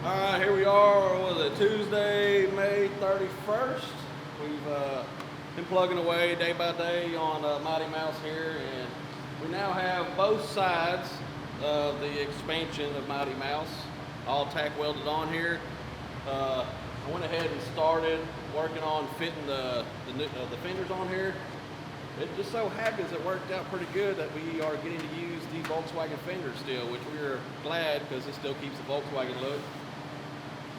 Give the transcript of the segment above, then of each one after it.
All right, here we are. What was it, Tuesday, May 31st? We've been plugging away day by day on Mighty Mouse here, and we now have both sides of the expansion of Mighty Mouse all tack welded on here. I went ahead and started working on fitting the fenders on here. It just so happens it worked out pretty good that we are getting to use the Volkswagen fenders still, which we are glad because it still keeps the Volkswagen look.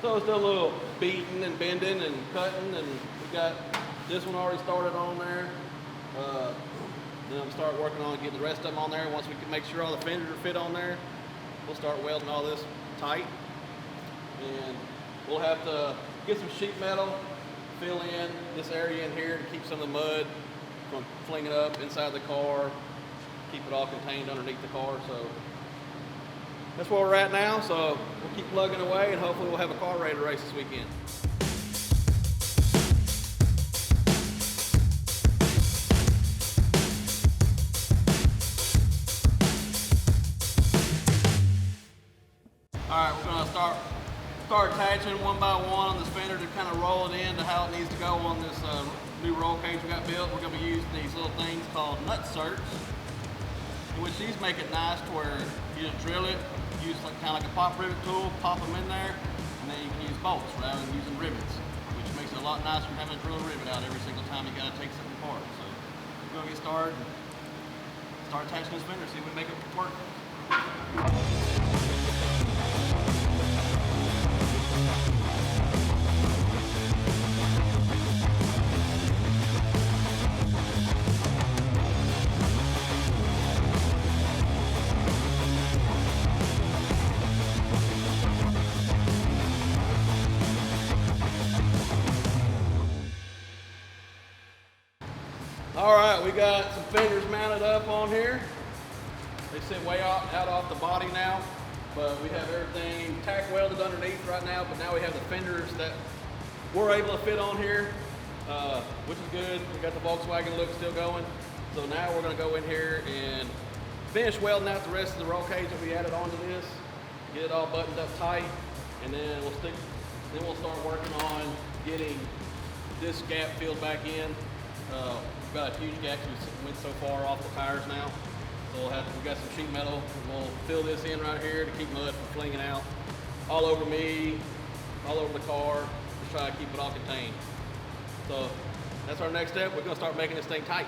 So it's still a little beating and bending and cutting, and we got this one already started on there. Then I'm start working on getting the rest of them on there. Once we can make sure all the fenders are fit on there, we'll start welding all this tight. And we'll have to get some sheet metal, fill in this area in here to keep some of the mud from flinging up inside the car, keep it all contained underneath the car. So that's where we're at now. So we'll keep plugging away, and hopefully we'll have a car ready to race this weekend. All right, we're gonna start attaching one by one on this fender to kind of roll it in to how it needs to go on this new roll cage we got built. We're gonna be using these little things called nut certs, which these make it nice to where you just drill it, use kind of like a pop rivet tool, pop them in there, and then you can use bolts rather than using rivets, which makes it a lot nicer than having to drill a rivet out every single time you gotta take something apart. So we're gonna get started and start attaching this fender, see if we can make it work. All right, we got some fenders mounted up on here. They sit way out off the body now, but we have everything tack welded underneath right now, but now we have the fenders that we're able to fit on here, which is good. We got the Volkswagen look still going. So now we're gonna go in here and finish welding out the rest of the roll cage that we added onto this, get it all buttoned up tight, and then we'll start working on getting this gap filled back in. We've got a huge gap we went so far off the tires now. So we've got some sheet metal, and we'll fill this in right here to keep mud from flinging out all over me, all over the car, just try to keep it all contained. So that's our next step. We're gonna start making this thing tight.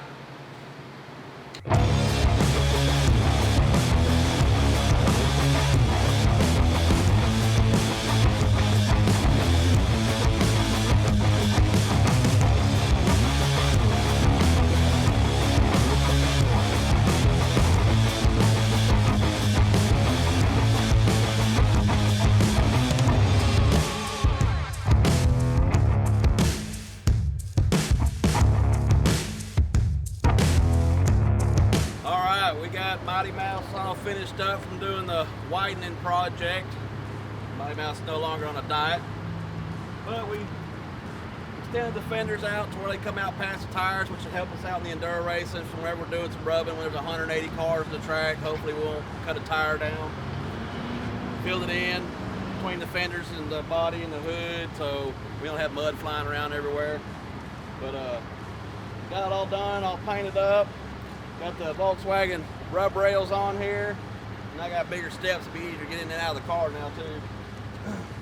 We got Mighty Mouse all finished up from doing the widening project. Mighty Mouse is no longer on a diet, but we extended the fenders out to where they come out past the tires, which should help us out in the enduro racing from wherever we're doing some rubbing. When there's 180 cars on the track, hopefully we won't cut a tire down. Filled it in between the fenders and the body and the hood, so we don't have mud flying around everywhere. But got it all done, all painted up. Got the Volkswagen rub rails on here, and I got bigger steps to be easier to get in and out of the car now too.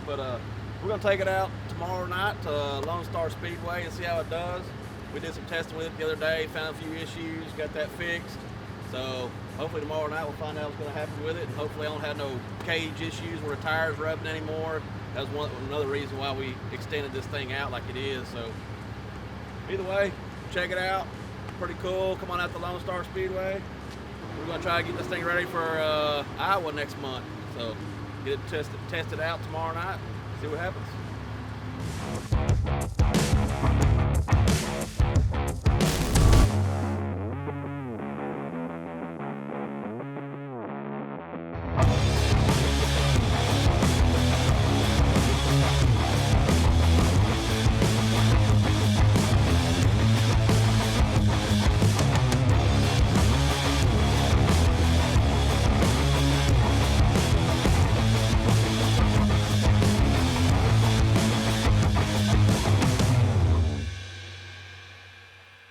But we're gonna take it out tomorrow night to Lone Star Speedway and see how it does. We did some testing with it the other day, found a few issues, got that fixed. So hopefully tomorrow night we'll find out what's gonna happen with it, and hopefully I don't have no cage issues where the tires rubbing anymore. That was another reason why we extended this thing out like it is. So either way, check it out. Pretty cool. Come on out to Lone Star Speedway. We're going to try to get this thing ready for Iowa next month. So get it tested out tomorrow night, see what happens.